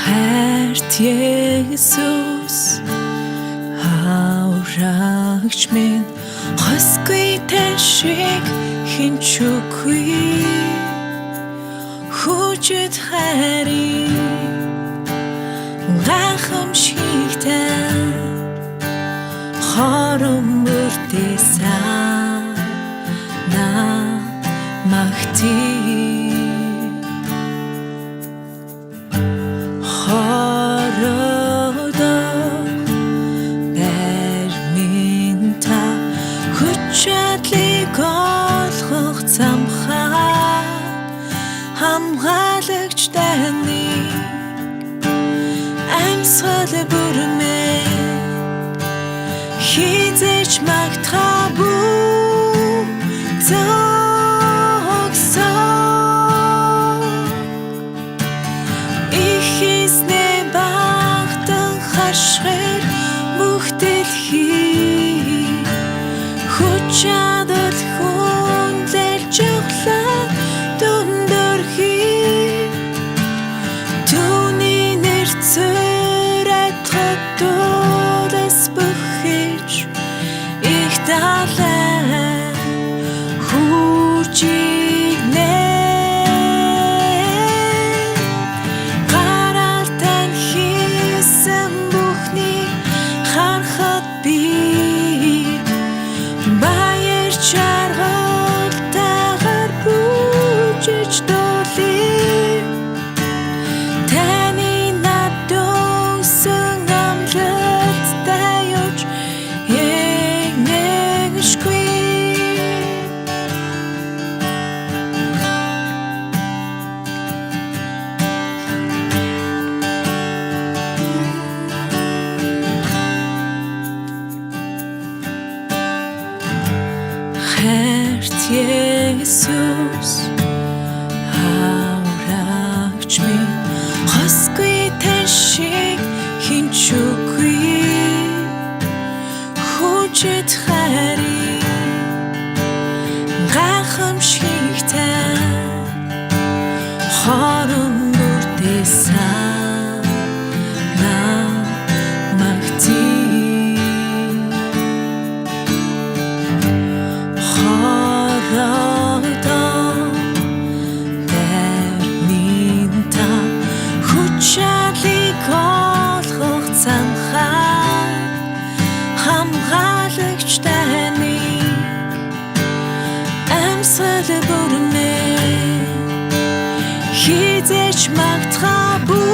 Хайрт Есүс аврагч минь хосгүй ташиг хинч үгүй хүчит хайрыг гайхамшигтай хором мөртөөсөн на магтий олгох замхаа хамгаалагч таны амьсгал бүрмээ хизээч магтхаагүй зогсоо их хийснээ багтан хашгир бүх дэлхий хүчадал хайрт Есүс аврагч минь хосгүй ташиг хинч үгүй хүчит хайрыг гайхамшигтай хором мөртөөсөн на магтий олгох замхаа хамгаалагч таны амьсгал бүрмээ хизээч магтхаагүй